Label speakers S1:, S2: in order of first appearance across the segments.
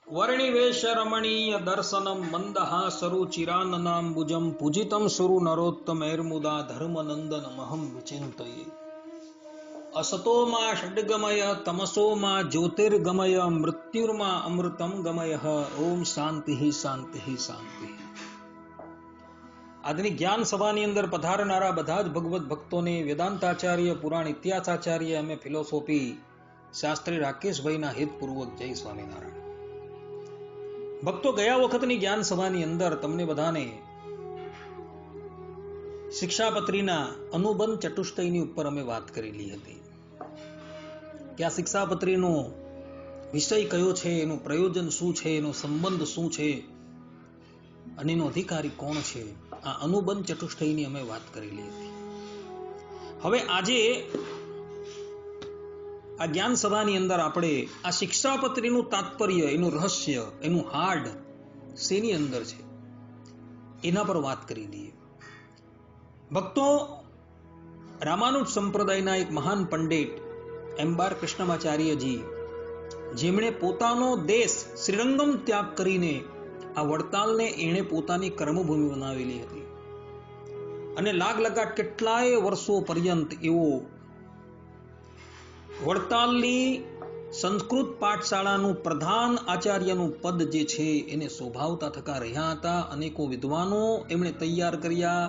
S1: वर्णिवेश रमणीय दर्शनम मंदहासरु चिराननाम्बुजम पूजितम सुरु नरोत्तमैर्मुदा धर्मनंदन महम विचिन्तये। असतो मा षड्गमय तमसो मा ज्योतिर्गमय मृत्युर्मा अमृतम गमय। ओम शांति शांति शांति। આજની જ્ઞાન સભાની અંદર પધારનારા બધા જ ભગવત ભક્તોને વેદાંતાચાર્ય પુરાણ ઇતિહાસાચાર્ય અમે ફિલોસોફી શાસ્ત્રી રાકેશભાઈના હિતપૂર્વક જય સ્વામિનારાયણ। ભક્તો, ગયા વખતની જ્ઞાન સભાની અંદર તમને બધાને શિક્ષાપત્રીના અનુબંધ ચતુષ્ટયની ઉપર અમે વાત કરેલી હતી કે આ શિક્ષાપત્રીનો વિષય કયો છે, એનું પ્રયોજન શું છે, એનો સંબંધ શું છે અને એનો અધિકારી કોણ છે। આ અનુબંધ ચતુષ્ટયની અમે વાત કરેલી હતી। હવે આજે આ જ્ઞાન સભાની અંદર આપણે આ શિક્ષાપત્રીનું તાત્પર્ય, એનું રહસ્ય, એનું હાર્ડ શેની અંદર છે એના પર વાત કરી દઈએ। ભક્તો, રામાનુજ સંપ્રદાયના એક મહાન પંડિત એમ્બાર કૃષ્ણમાચાર્યજી, જેમણે પોતાનો દેશ શ્રીરંગમ ત્યાગ કરીને આ વડતાલને એણે પોતાની કર્મભૂમિ બનાવેલી હતી અને લાગલગાટ કેટલાય વર્ષો પર્યંત એવો વડતાલની સંસ્કૃત પાઠશાળાનું પ્રધાન આચાર્યનું પદ જે છે એને શોભાવતા થતા રહ્યા હતા। અનેકો વિદ્વાનો એમણે તૈયાર કર્યા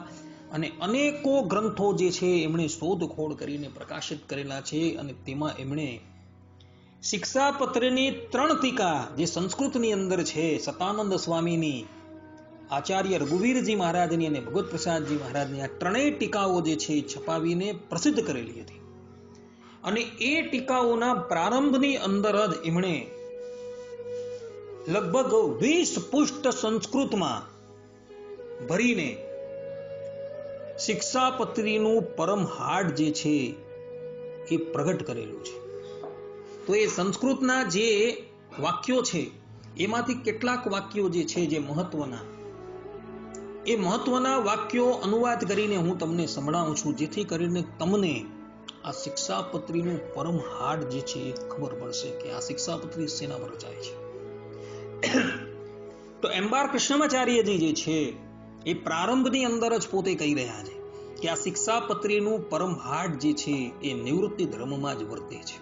S1: અને અનેકો ગ્રંથો જે છે એમણે શોધખોળ કરીને પ્રકાશિત કરેલા છે અને તેમાં એમણે શિક્ષાપત્રની 3 ટીકા જે સંસ્કૃતની અંદર છે, સતાનંદ સ્વામીની, આચાર્ય રઘુવીરજી મહારાજની અને ભગવત પ્રસાદજી મહારાજની, આ 3 ટીકાઓ જે છે છપાવીને પ્રસિદ્ધ કરેલી હતી અને એ ટીકાઓના પ્રારંભની અંદર જ એમણે લગભગ 20 પુષ્ટ સંસ્કૃતમાં ભરીને શિક્ષાપત્રીનું પરમ હાર્ડ જે છે એ પ્રગટ કરેલું છે। તો એ સંસ્કૃતના જે વાક્યો છે એમાંથી કેટલાક વાક્યો જે છે જે મહત્વના, એ મહત્વના વાક્યો અનુવાદ કરીને હું તમને સંભળાવું છું, જેથી કરીને તમને આ શિક્ષાપત્રીનું પરમ હાર્ડ જે છે એ ખબર પડશે કે આ શિક્ષાપત્રી શેના પર રચાય છે। તો એમ્બાર કૃષ્ણમાચાર્યજી જે છે એ પ્રારંભની અંદર જ પોતે કહી રહ્યા છે કે આ શિક્ષાપત્રીનું પરમ હાર્ડ જે છે એ નિવૃત્તિ ધર્મમાં જ વર્તે છે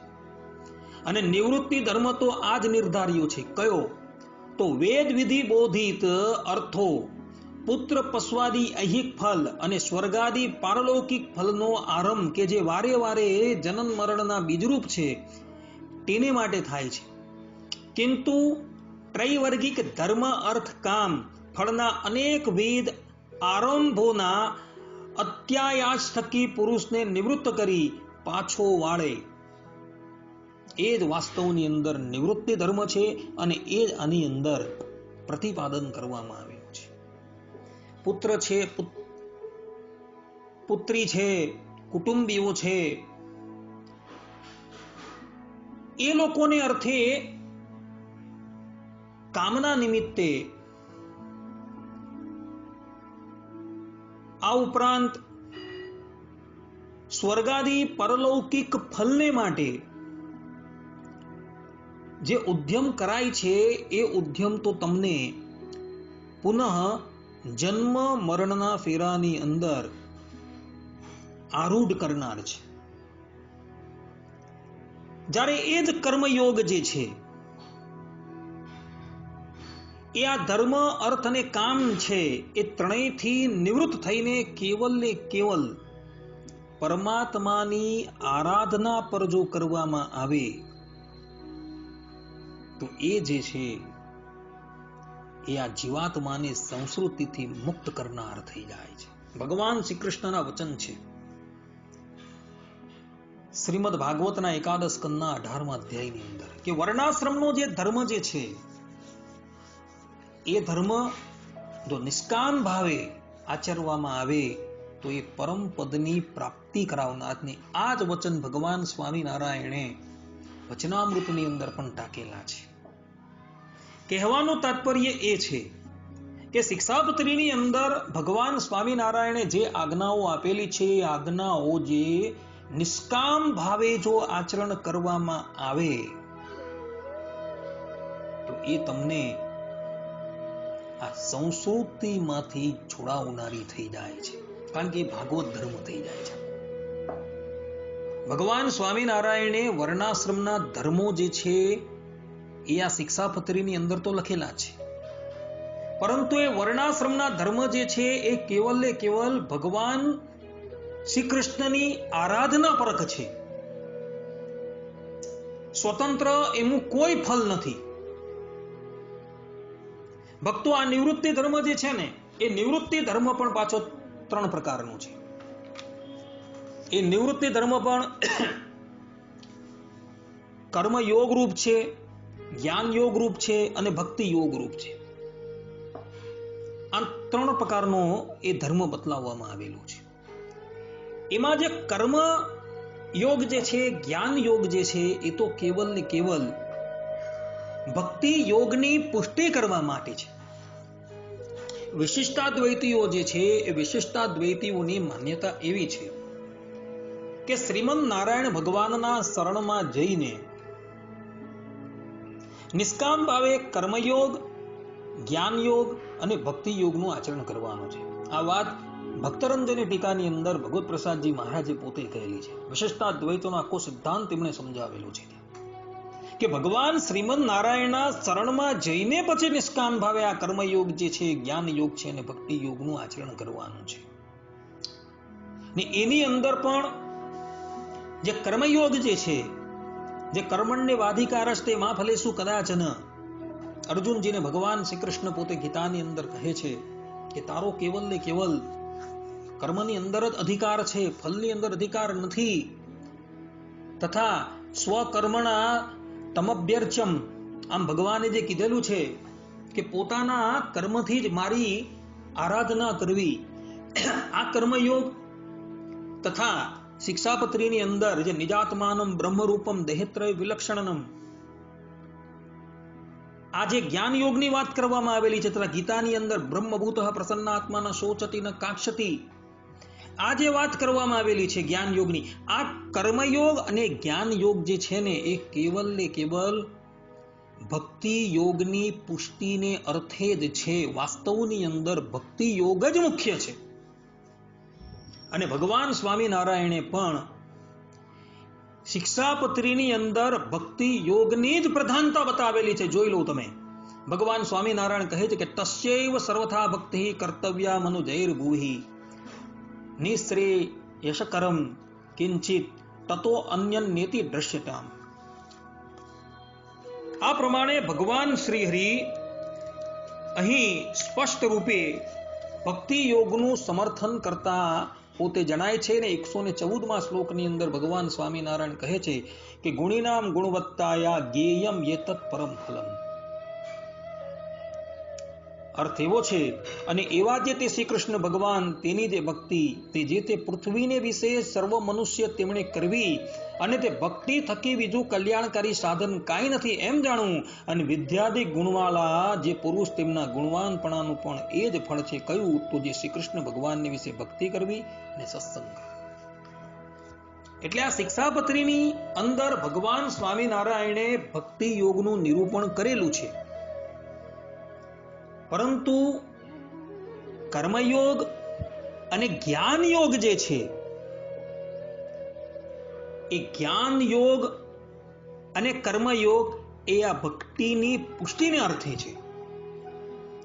S1: અને નિવૃત્તિ ધર્મ તો આ જ નિર્ધાર્યો છે। કયો? તો વેદ વિધિ બોધિત અર્થો, પુત્ર પશ્વાદી ઐહિક ફલ અને સ્વર્ગાદી પારલૌકિક ફલનો આરંભ કે જે વારે વારે જનન મરણના બીજરૂપ છે તેને માટે થાય છે, કિંતુ ત્રૈવર્ગિક ધર્મ અર્થ કામ ફળના અનેક વિધ આરંભોના અત્યાયાસ થકી પુરુષને નિવૃત્ત કરી પાછો વાળે, એ જ વાસ્તવની અંદર નિવૃત્તિ ધર્મ છે અને એ જ આની અંદર પ્રતિપાદન કરવામાં આવ્યું છે। પુત્ર છે, પુત્રી છે, કુટુંબીઓ છે, એ લોકોને અર્થે કામના નિમિત્તે, આ ઉપરાંત સ્વર્ગાદી પરલૌકિક ફલને માટે જે ઉદ્યમ કરાય છે એ ઉદ્યમ તો તમને પુનઃ જન્મ મરણના ફેરાની અંદર આરૂઢ કરનાર છે। જ્યારે એ જ કર્મયોગ જે છે એ આ ધર્મ, અર્થ અને કામ છે એ ત્રણેયથી નિવૃત્ત થઈને કેવલ ને કેવલ પરમાત્માની આરાધના પર જો કરવામાં આવે તો એ જે છે એ આ જીવાત્માને સંસ્કૃતિથી મુક્ત કરનાર થઈ જાય છે। ભગવાન શ્રી કૃષ્ણના વચન છે શ્રીમદ ભાગવતના 11 સ્કંદના 18મા અધ્યાયની અંદર કે વર્ણાશ્રમનો જે ધર્મ જે છે એ ધર્મ જો નિષ્કામ ભાવે આચરવામાં આવે તો એ પરમ પદની પ્રાપ્તિ કરાવનારને આ જ વચન ભગવાન સ્વામિનારાયણે વચનામૃતની અંદર પણ ટાંકેલા છે। કહેવાનું તાત્પર્ય એ છે કે શિક્ષાપત્રીની અંદર ભગવાન સ્વામિનારાયણે જે આજ્ઞાઓ આપેલી છે એ આજ્ઞાઓ જે નિષ્કામ ભાવે જો આચરણ કરવામાં આવે તો એ તમને આ સંસ્કૃતિમાંથી છોડાવનારી થઈ જાય છે, કારણ કે એ ભાગવત ધર્મ થઈ જાય છે. ભગવાન સ્વામિનારાયણે વર્ણાશ્રમના ધર્મો જે છે એ આ શિક્ષાપત્રીની અંદર તો લખેલા છે, પરંતુ એ વર્ણાશ્રમના ધર્મ જે છે એ કેવલ ભગવાન શ્રી કૃષ્ણની આરાધના પરક છે. સ્વતંત્ર એનું કોઈ ફલ નથી. ભક્તો, આ નિવૃત્તિ ધર્મ જે છે ને, એ નિવૃત્તિ ધર્મ પણ પાછો 3 પ્રકારનો છે. એ નિવૃત્તિ ધર્મ પણ કર્મ યોગ રૂપ છે, જ્ઞાન યોગ રૂપ છે અને ભક્તિ યોગ રૂપ છે. આ 3 પ્રકારનો એ ધર્મ બતલાવવામાં આવેલો છે. એમાં જે કર્મ યોગ જે છે, જ્ઞાન યોગ જે છે, એ તો કેવલ ને કેવલ ભક્તિ યોગની પુષ્ટિ કરવા માટે છે. વિશિષ્ટાદ્વૈતીઓ જે છે એ વિશિષ્ટાદ્વૈતીઓની માન્યતા એવી છે કે શ્રીમદ નારાયણ ભગવાનના શરણમાં જઈને નિષ્કામ ભાવે કર્મયોગ, જ્ઞાન યોગ અને ભક્તિ યોગનું આચરણ કરવાનું છે. આ વાત ભક્તરંજની ટીકાની અંદર ભગવત પ્રસાદજી મહારાજે પોતે કહેલી છે. વિશિષ્ટાદ્વૈતનો આખો સિદ્ધાંત તેમણે સમજાવેલો છે કે ભગવાન શ્રીમદ નારાયણના શરણમાં જઈને પછી નિષ્કામ ભાવે આ કર્મયોગ જે છે, જ્ઞાન યોગ છે અને ભક્તિ યોગનું આચરણ કરવાનું છે. ને એની અંદર પણ જે કર્મયોગ જે છે, જે કર્મણ્ય વાધિકારસ્તે મા ફલેષુ કદાચન, અર્જુનજીને ભગવાન શ્રી કૃષ્ણ પોતે ગીતાની અંદર કહે છે કે તારો કેવલ ને કેવલ કર્મની અંદર જ અધિકાર છે, ફલની અંદર અધિકાર નથી. તથા સ્વકર્મણા તમભ્યર્ચમ, આમ ભગવાને જે કીધેલું છે કે પોતાના કર્મથી જ મારી આરાધના કરવી, આ કર્મયોગ તથા શિક્ષાપત્રીની અંદર જે નિજાત્માનમ બ્રહ્મરૂપમ દેહત્રય વિલક્ષણનમ, આ જે જ્ઞાન યોગની વાત કરવામાં આવેલી છે, તથા ગીતાની અંદર બ્રહ્મભૂતઃ પ્રસન્નાત્માના શોચતી ન કાક્ષતી, આ જે વાત કરવામાં આવેલી છે જ્ઞાન યોગની, આ કર્મયોગ અને જ્ઞાન યોગ જે છે ને એ કેવલ ને કેવલ ભક્તિ યોગની પુષ્ટિને અર્થે જ છે. વાસ્તવની અંદર ભક્તિ યોગ જ મુખ્ય છે. અને ભગવાન સ્વામિનારાયણે પણ શિક્ષાપત્રીની અંદર ભક્તિ યોગની જ પ્રધાનતા બતાવેલી છે. જોઈ લો તમે, ભગવાન સ્વામિનારાયણ કહે છે કે તસ્યૈવ સર્વથા ભક્તિ કર્તવ્યા મનુજૈર્ભૂહિ નિશ્રેય યશકરમ કિંચિત તતો અન્યન્યેતિ દ્રશ્યતામ. આ પ્રમાણે ભગવાન શ્રી હરિ અહીં સ્પષ્ટ રૂપે ભક્તિ યોગનું સમર્થન કરતા પોતે જણાય છે. ને 114મા શ્લોકની અંદર ભગવાન સ્વામિનારાયણ કહે છે કે ગુણીનામ ગુણવત્તાયા જ્ઞેયમ યેતત પરમ ફલમ. અર્થ એવો છે, અને એવા જે તે શ્રી કૃષ્ણ ભગવાન, તેની જે ભક્તિ, તે જે તે પૃથ્વીને વિશે સર્વ મનુષ્ય તેમણે કરવી, અને તે ભક્તિ થકી બીજું કલ્યાણકારી સાધન કાંઈ નથી એમ જાણવું. અને વિદ્યાદિ ગુણવાળા જે પુરુષ, તેમના ગુણવાનપણાનું પણ એ જ ફળ છે. કયું? તો જે શ્રી કૃષ્ણ ભગવાનની વિશે ભક્તિ કરવી અને સત્સંગ. એટલે આ શિક્ષાપત્રીની અંદર ભગવાન સ્વામિનારાયણે ભક્તિ યોગનું નિરૂપણ કરેલું છે, પરંતુ કર્મયોગ અને જ્ઞાન યોગ જે છે, એ જ્ઞાન યોગ અને કર્મયોગ એ આ ભક્તિની પુષ્ટિને અર્થે છે,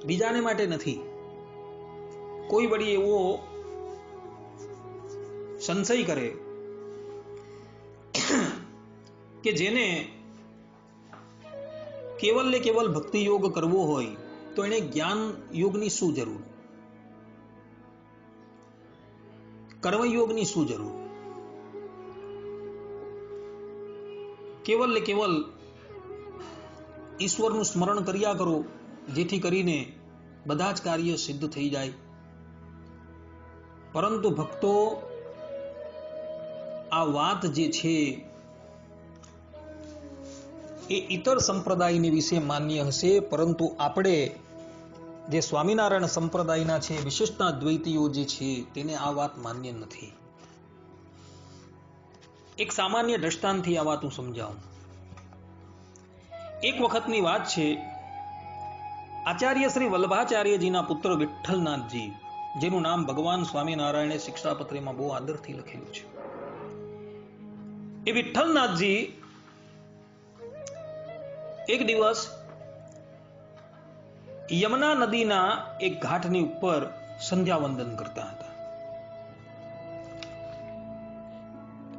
S1: બીજાને માટે નથી. કોઈ વળી એવો સંશય કરે કે જેને કેવલ ને કેવલ ભક્તિ યોગ કરવો હોય તો એને જ્ઞાન યોગની શું જરૂર, કર્મયોગની શું જરૂર? કેવલ ને કેવલ ઈશ્વરનું સ્મરણ કર્યા કરો, જેથી કરીને બધા જ કાર્ય સિદ્ધ થઈ જાય. પરંતુ ભક્તો, આ વાત જે છે એ ઇતર સંપ્રદાયની વિશે માન્ય હશે, પરંતુ આપણે જે સ્વામિનારાયણ સંપ્રદાયના છે, વિશિષ્ટાદ્વૈતીઓ જે છે, તેને આ વાત માન્ય નથી. એક સામાન્ય દ્રષ્ટાંતથી આ વાત હું સમજાવું. એક વખતની વાત છે, આચાર્ય શ્રી વલ્લભાચાર્યજીના પુત્ર વિઠ્ઠલનાથજી, જેનું નામ ભગવાન સ્વામિનારાયણે શિક્ષાપત્રીમાં બહુ આદરથી લખેલું છે, એ વિઠ્ઠલનાથજી એક દિવસ યમુના નદીના એક ઘાટની ઉપર સંધ્યાવંદન કરતા હતા.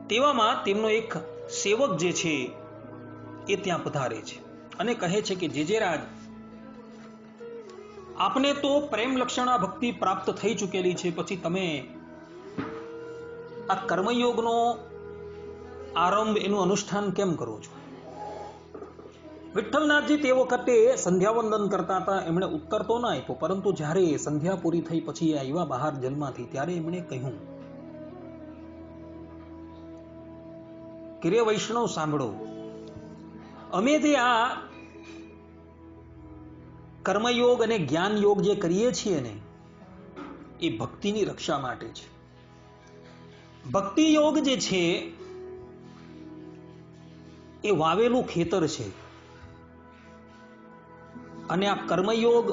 S1: તેવામાં તેમનો એક સેવક જે છે એ ત્યાં પધારે છે અને કહે છે કે જે રાજ, આપને તો પ્રેમ લક્ષણા ભક્તિ પ્રાપ્ત થઈ ચૂકેલી છે, પછી તમે આ કર્મયોગનો આરંભ, એનું અનુષ્ઠાન કેમ કરો છો? વિઠ્ઠલનાથજી તે વખતે સંધ્યાવંદન કરતા હતા. એમણે ઉત્તર તો ના આપ્યો, પરંતુ જ્યારે સંધ્યા પૂરી થઈ પછી આવ્યા બહાર જલમાંથી, ત્યારે એમણે કહ્યું કે રે વૈષ્ણવ સાંભળો, અમે જે આ કર્મયોગ અને જ્ઞાન યોગ જે કરીએ છીએ ને, એ ભક્તિની રક્ષા માટે છે. ભક્તિ યોગ જે છે એ વાવેલું ખેતર છે, અને આ કર્મયોગ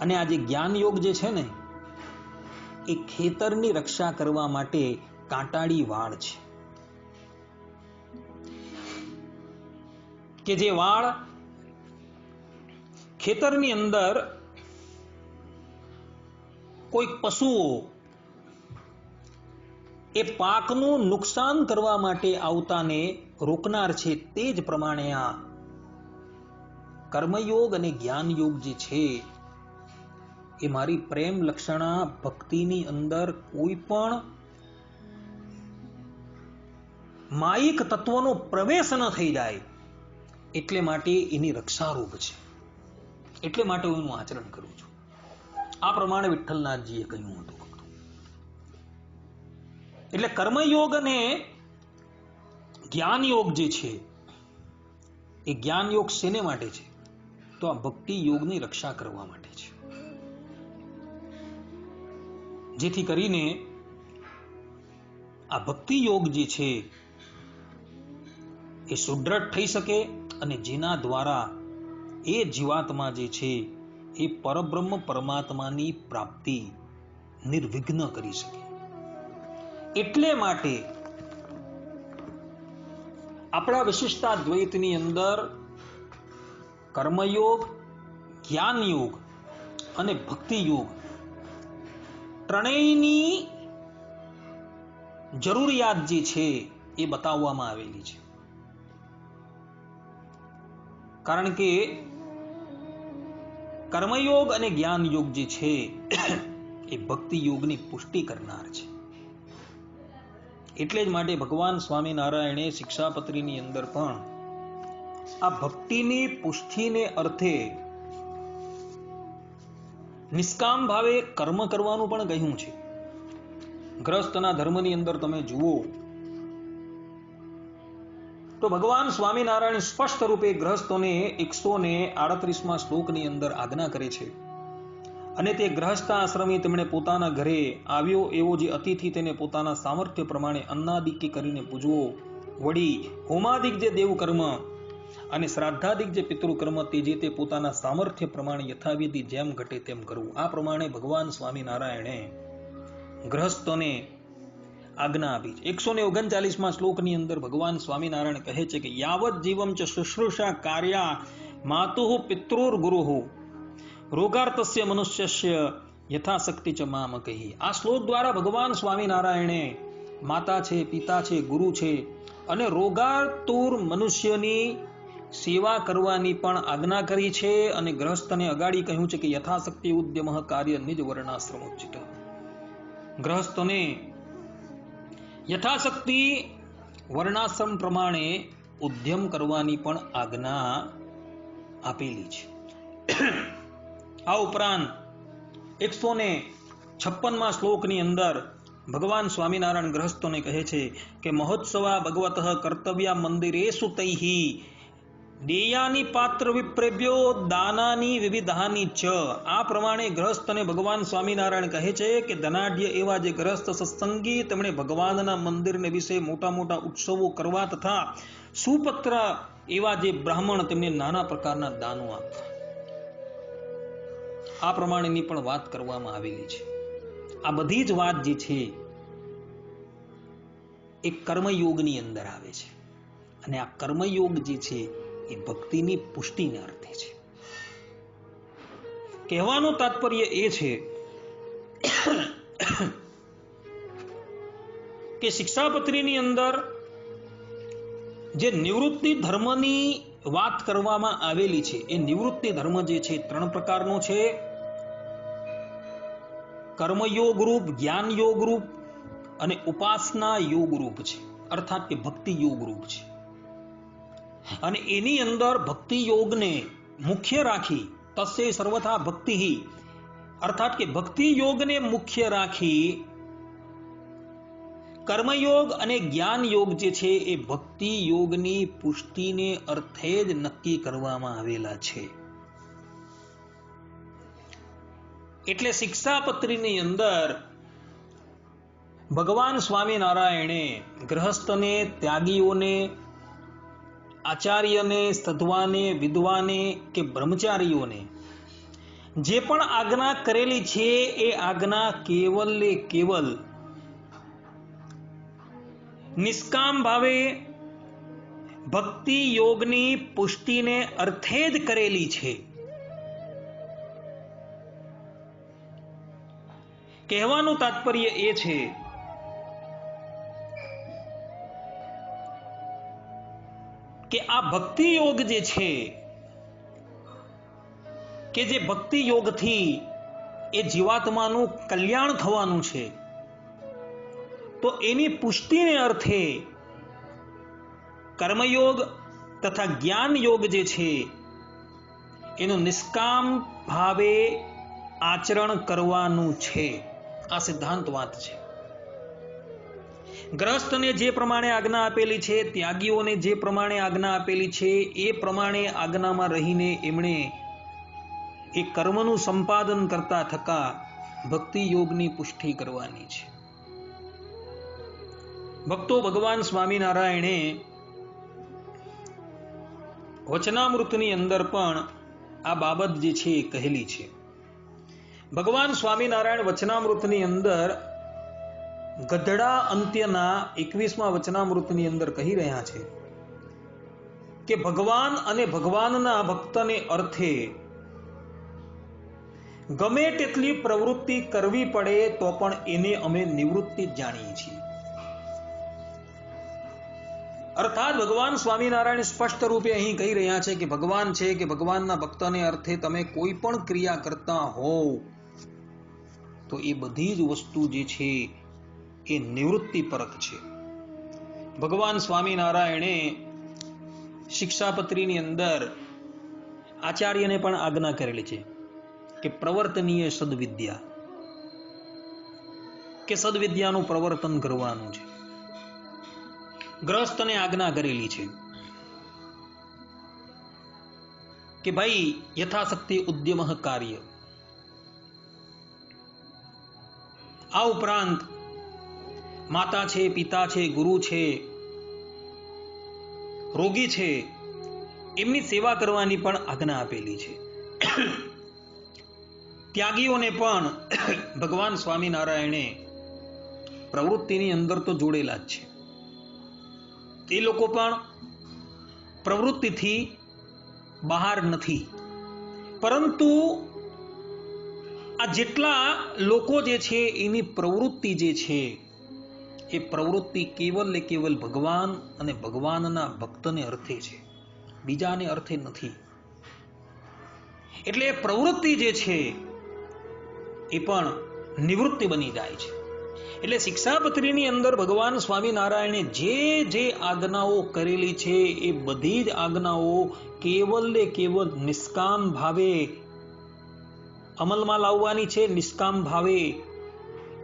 S1: અને આ જે જ્ઞાન યોગ જે છે ને, એ ખેતરની રક્ષા કરવા માટે કાંટાળી વાળ છે, કે જે વાળ ખેતરની અંદર કોઈક પશુઓ એ પાકનું નુકસાન કરવા માટે આવતાને રોકનાર છે. તે જ પ્રમાણે આ કર્મયોગ અને જ્ઞાન યોગ જે છે એ મારી પ્રેમ લક્ષણા ભક્તિની અંદર કોઈ પણ માયિક તત્વનો પ્રવેશ ન થઈ જાય, એટલે માટે એની રક્ષારૂપ છે. એટલે માટે હું એનું આચરણ કરું છું. આ પ્રમાણે વિઠ્ઠલનાથજીએ કહ્યું હતું. એટલે કર્મયોગ અને જ્ઞાન યોગ જે છે, એ જ્ઞાન યોગ શેને માટે છે? તો આ ભક્તિ યોગની રક્ષા કરવા માટે છે, જેથી કરીને આ ભક્તિ યોગ જે છે એ સુદ્રઢ થઈ શકે, અને જેના દ્વારા એ જીવાત્મા જે છે એ પરબ્રહ્મ પરમાત્માની પ્રાપ્તિ નિર્વિઘ્ન કરી શકે. એટલે માટે આપણા વિશિષ્ટાદ્વૈતની અંદર કર્મયોગ, જ્ઞાન યોગ અને ભક્તિ યોગ ત્રણેયની જરૂરિયાત જે છે એ બતાવવામાં આવેલી છે. કારણ કે કર્મયોગ અને જ્ઞાન યોગ જે છે એ ભક્તિ યોગની પુષ્ટિ કરનાર છે. એટલે જ માટે ભગવાન સ્વામિનારાયણે શિક્ષાપત્રીની અંદર પણ આ ભક્તિની પુષ્ટિને અર્થે નિષ્કામ ભાવે કર્મ કરવાનું પણ કહ્યું છે. ગ્રહસ્થના ધર્મની અંદર તમે જુઓ તો ભગવાન સ્વામિનારાયણ સ્પષ્ટ રૂપે ગ્રહસ્થોને 138મા શ્લોકની અંદર આજ્ઞા કરે છે. અને તે ગ્રહસ્થ આશ્રમી તેમણે પોતાના ઘરે આવ્યો એવો જે અતિથિ તેને પોતાના સામર્થ્ય પ્રમાણે અન્નાદિક કરીને પૂજવો. વળી હોમાદિક જે દેવકર્મ અને શ્રાદ્ધાદિક જે પિતૃકર્મ તે પોતાના સામર્થ્ય પ્રમાણે યથાવિધિ જેમ ઘટે તેમ કરવું. આ પ્રમાણે ભગવાન સ્વામિનારાયણે ગ્રહસ્થોને આજ્ઞા આપી છે. 139મા શ્લોકની અંદર ભગવાન સ્વામિનારાયણ કહે છે કે યાવત જીવમ ચ શુશ્રૂષા કાર્યા માતુઃ પિતૃર ગુરુઃ રોગાર્તસ્ય મનુષ્યસ્ય યથાશક્તિ ચ મામ કહી. આ શ્લોક દ્વારા ભગવાન સ્વામિનારાયણે માતા છે, પિતા છે, ગુરુ છે અને રોગાતુર મનુષ્યની સેવા કરવાની પણ આજ્ઞા કરી છે. અને ગ્રહસ્થને અગાડી કહ્યું છે કે યથાશક્તિ ઉદ્યમઃ કાર્ય નિજ વર્ણાશ્રમોચિત. ગ્રહસ્થોને યથાશક્તિ વર્ણાશ્રમ પ્રમાણે ઉદ્યમ કરવાની પણ આજ્ઞા આપેલી છે. આ ઉપરાંત 156મા શ્લોકની અંદર ભગવાન સ્વામિનારાયણ ગ્રહસ્થોને કહે છે કે મહોત્સવા ભગવતઃ કર્તવ્યા મંદિરેષુ તૈહિ દેયાની પાત્ર વિપ્રેભ્યો દાનાની વિવિધાની ચ. આ પ્રમાણે ગ્રહસ્થને ભગવાન સ્વામિનારાયણ કહે છે કે ધનાઢ્ય એવા જે ગ્રહસ્થ સત્સંગી તેમણે ભગવાનના મંદિરને વિશે મોટા મોટા ઉત્સવો કરવા તથા સુપત્ર એવા જે બ્રાહ્મણ તેમને નાના પ્રકારના દાનો આપવા, આ પ્રમાણેની પણ વાત કરવામાં આવેલી છે. આ બધી જ વાત જે છે એ કર્મયોગની અંદર આવે છે, અને આ કર્મયોગ જે છે એ ભક્તિની પુષ્ટિને અર્થે છે. કહેવાનું તાત્પર્ય એ છે કે શિક્ષાપત્રીની અંદર જે નિવૃત્તિ ધર્મની વાત કરવામાં આવેલી છે, એ નિવૃત્તિ ધર્મ જે છે 3 પ્રકારનો છે. કર્મયોગ રૂપ, જ્ઞાન યોગ રૂપ અને ઉપાસના યોગ રૂપ છે, અર્થાત કે ભક્તિ યોગ રૂપ છે. અને એની અંદર ભક્તિ યોગને મુખ્ય રાખી, તસ્ય સર્વથા ભક્તિ, અર્થાત કે ભક્તિ યોગને મુખ્ય રાખી કર્મયોગ અને જ્ઞાન યોગ જે છે એ ભક્તિ યોગની પુષ્ટિને અર્થે જ નક્કી કરવામાં આવેલા છે. એટલે શિક્ષાપત્રીની અંદર ભગવાન સ્વામિનારાયણે ગ્રહસ્થને, ત્યાગીઓને, આચાર્યને, સાધ્વાને, વિદ્વાને કે બ્રહ્મચારીઓને જે પણ આજ્ઞા કરેલી છે એ આજ્ઞા કેવલ ને કેવલ નિષ્કામ ભાવે ભક્તિ યોગની પુષ્ટિને અર્થે જ કરેલી છે. કહેવાનું તાત્પર્ય એ છે કે આ ભક્તિ યોગ જે છે, કે જે ભક્તિ યોગથી એ જીવાત્માનું કલ્યાણ થવાનું છે, તો એની પુષ્ટિને અર્થે કર્મયોગ તથા જ્ઞાન યોગ જે છે એનું નિષ્કામ ભાવે આચરણ કરવાનું છે. આ સિદ્ધાંત વાત છે. ગ્રહસ્થને જે પ્રમાણે આજ્ઞા આપેલી છે, ત્યાગીઓને જે પ્રમાણે આજ્ઞા આપેલી છે, એ પ્રમાણે આજ્ઞામાં રહીને એમણે એ કર્મનું સંપાદન કરતા થકા ભક્તિ યોગની પુષ્ટિ કરવાની છે. ભક્તો, ભગવાન સ્વામિનારાયણે વચનામૃતની અંદર પણ આ બાબત જે છે એ કહેલી છે. ભગવાન સ્વામિનારાયણ વચનામૃતની અંદર ગધડા અંત્યના 21મા વચનામૃતની અંદર કહી રહ્યા છે કે ભગવાન અને ભગવાનના ભક્તને અર્થે ગમે તેટલી પ્રવૃત્તિ કરવી પડે તો પણ એને અમે નિવૃત્તિ જાણીએ છીએ. અર્થાત ભગવાન સ્વામિનારાયણ સ્પષ્ટ રૂપે અહીં કહી રહ્યા છે કે ભગવાન છે કે ભગવાનના ભક્તને અર્થે તમે કોઈ પણ ક્રિયા કરતા હોવ તો એ બધી જ વસ્તુ જે છે એ નિવૃત્તિ પરક છે. ભગવાન સ્વામિનારાયણે શિક્ષાપત્રીની અંદર આચાર્યને પણ આજ્ઞા કરેલી છે કે પ્રવર્તનીય સદવિદ્યા, કે સદવિદ્યાનું પ્રવર્તન કરવાનું છે. ગ્રહસ્થને આજ્ઞા કરેલી છે કે ભાઈ યથાશક્તિ ઉદ્યમ કાર્ય. આ ઉપરાંત માતા છે, પિતા છે, ગુરુ છે, રોગી છે, એમની સેવા કરવાની પણ આજ્ઞા આપેલી છે. ત્યાગીઓને પણ ભગવાન સ્વામિનારાયણે પ્રવૃત્તિની અંદર તો જોડેલા જ છે. એ લોકો પણ પ્રવૃત્તિથી બહાર નથી, પરંતુ આ જેટલા લોકો જે છે એની પ્રવૃત્તિ જે છે એ પ્રવૃત્તિ કેવલ ને કેવલ ભગવાન અને ભગવાનના ભક્તને અર્થે છે, બીજાને અર્થે નથી. એટલે પ્રવૃત્તિ જે છે એ પણ નિવૃત્તિ બની જાય છે. એટલે શિક્ષાપત્રીની અંદર ભગવાન સ્વામિનારાયણે જે જે આજ્ઞાઓ કરેલી છે એ બધી જ આજ્ઞાઓ કેવલ ને કેવલ નિષ્કામ ભાવે અમલમાં લાવવાની છે, નિષ્કામ ભાવે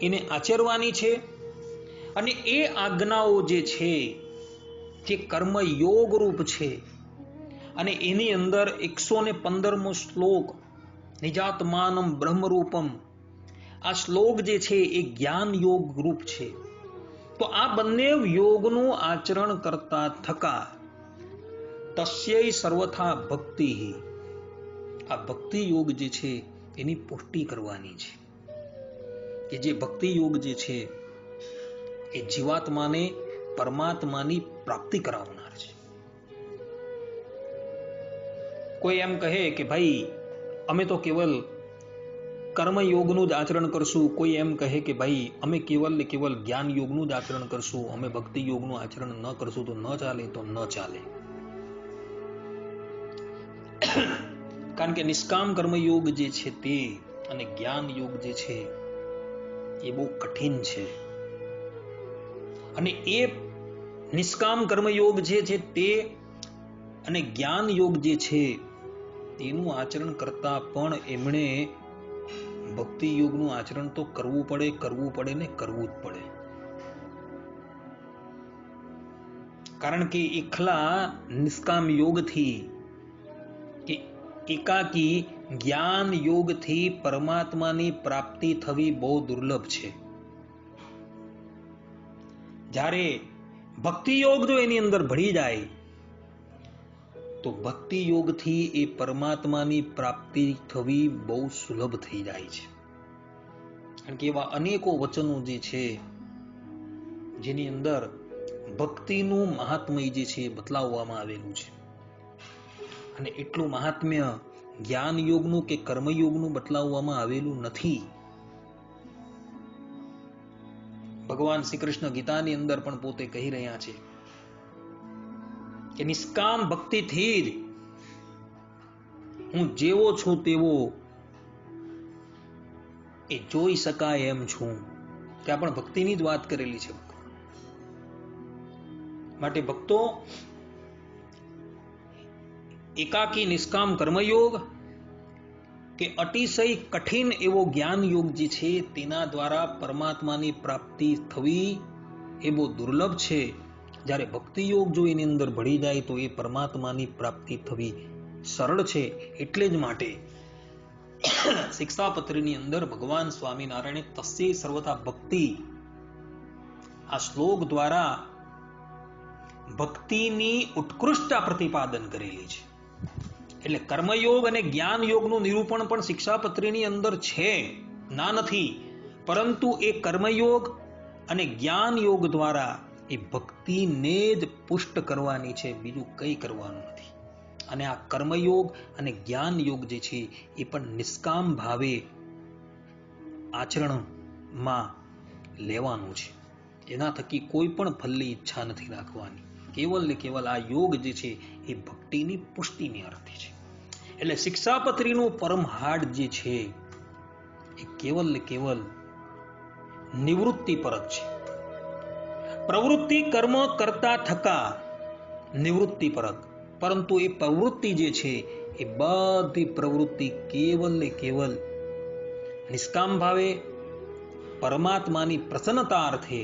S1: એને આચરવાની છે. અને એ આજ્ઞાઓ જે છે જે કર્મ યોગ રૂપ છે, અને એની અંદર 115મો શ્લોક નિજાત્માનમ બ્રહ્મરૂપમ, આ શ્લોક જે છે એ જ્ઞાન યોગ રૂપ છે. તો આ બંને યોગનું આચરણ કરતા થકા તસ્યૈ સર્વથા ભક્તિ. આ ભક્તિ યોગ જે છે એની પુષ્ટિ કરવાની છે કે જે ભક્તિ યોગ જે છે એ જીવાત્માને પરમાત્માની પ્રાપ્તિ કરાવનાર છે. કોઈ એમ કહે કે ભાઈ અમે તો કેવલ કર્મયોગનું જ આચરણ કરશું, કોઈ એમ કહે કે ભાઈ અમે કેવલ ને કેવલ જ્ઞાન યોગનું જ આચરણ કરશું, અમે ભક્તિ યોગનું આચરણ ન કરશું તો ન ચાલે, તો ન ચાલે. કારણ કે નિષ્કામ કર્મયોગ જે છે તે અને જ્ઞાન યોગ જે છે એ બહુ કઠિન છે. અને એ નિષ્કામ કર્મયોગ જે છે તે અને જ્ઞાન યોગ જે છે તેનું આચરણ કરતા પણ એમણે ભક્તિ યોગનું આચરણ તો કરવું પડે ને કરવું જ પડે. કારણ કે એકલા નિષ્કામ યોગથી કે એકાકી જ્ઞાન યોગથી પરમાત્માની પ્રાપ્તિ થવી બહુ દુર્લભ છે. જ્યારે ભક્તિ યોગ જો એની અંદર ભળી જાય તો ભક્તિ યોગથી એ પરમાત્માની પ્રાપ્તિ થવી બહુ સુલભ થઈ જાય છે. કારણ કે એવા અનેકો વચનો જે છે જેની અંદર ભક્તિનું મહાત્મય જે છે બતલાવવામાં આવેલું છે. અને એટલું મહાત્મ્ય જ્ઞાન યોગનું કે કર્મયોગનું બતલાવવામાં આવેલું નથી. ભગવાન શ્રી કૃષ્ણ ગીતાની અંદર પણ પોતે કહી રહ્યા છે કે નિષ્કામ ભક્તિથી જ હું જેવો છું તેવો એ જોઈ શકાય એમ છું. ત્યાં પણ ભક્તિની જ વાત કરેલી છે. માટે ભક્તો એકાકી નિષ્કામ કર્મયોગ કે અતિશય કઠિન એવો જ્ઞાન યોગ જે છે તેના દ્વારા પરમાત્માની પ્રાપ્તિ થવી એ બહુ દુર્લભ છે. જ્યારે ભક્તિ યોગ જો એની અંદર ભળી જાય તો એ પરમાત્માની પ્રાપ્તિ થવી સરળ છે. એટલે જ માટે શિક્ષાપત્રીની અંદર ભગવાન સ્વામિનારાયણે તસ્યૈ સર્વથા ભક્તિ આ શ્લોક દ્વારા ભક્તિની ઉત્કૃષ્ટતા પ્રતિપાદન કરેલી છે. એટલે કર્મયોગ અને જ્ઞાન યોગનું નિરૂપણ પણ શિક્ષાપત્રીની અંદર છે, ના નથી. પરંતુ એ કર્મયોગ અને જ્ઞાન યોગ દ્વારા એ ભક્તિને જ પુષ્ટ કરવાની છે, બીજું કંઈ કરવાનું નથી. અને આ કર્મયોગ અને જ્ઞાન યોગ જે છે એ પણ નિષ્કામ ભાવે આચરણમાં લેવાનું છે. એના થકી કોઈ પણ ફલની ઈચ્છા નથી રાખવાની. કેવલ ને કેવલ આ યોગ જે છે એ ભક્તિની પુષ્ટિની અર્થે છે. એટલે શિક્ષાપત્રીનું પરમહાડ જે છે એ કેવલ ને કેવલ નિવૃત્તિ પરક છે. પ્રવૃત્તિ કર્મ કરતા થકા નિવૃત્તિ પરક. પરંતુ એ પ્રવૃત્તિ જે છે એ બધી પ્રવૃત્તિ કેવલ ને કેવલ નિષ્કામ ભાવે પરમાત્માની પ્રસન્નતા અર્થે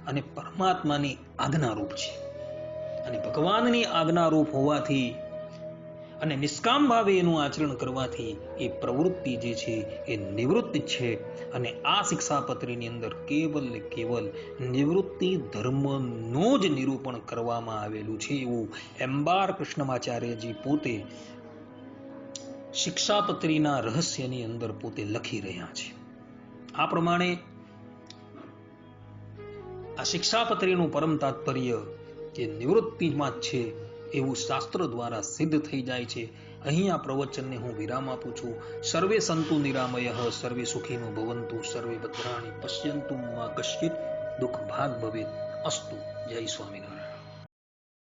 S1: અને પરમાત્માની આજ્ઞારૂપ છે. અને ભગવાનની આજ્ઞારૂપ હોવાથી અને નિષ્કામ ભાવે એનું આચરણ કરવાથી એ પ્રવૃત્તિ જે છે એ નિવૃત્તિ છે. અને આ શિક્ષાપત્રીની અંદર કેવલ ને કેવલ નિવૃત્તિ ધર્મનું જ નિરૂપણ કરવામાં આવેલું છે એવું એમ્બાર કૃષ્ણમાચાર્યજી પોતે શિક્ષાપત્રીના રહસ્યની અંદર પોતે લખી રહ્યા છે. આ પ્રમાણે આ શિક્ષાપત્રીનું પરમ તાત્પર્ય કે નિવૃત્તિમાં જ છે એવું શાસ્ત્ર દ્વારા સિદ્ધ થઈ જાય છે. અહીં આ પ્રવચનને હું વિરામ આપું છું. સર્વે સંતુ નિરામયઃ, સર્વે સુખીનો ભવંતુ, સર્વે ભદ્રાણિ પશ્યન્તુ મા કશ્ચિત દુઃખ ભાગ ભવેત. અસ્તુ. જય સ્વામિનારાયણ.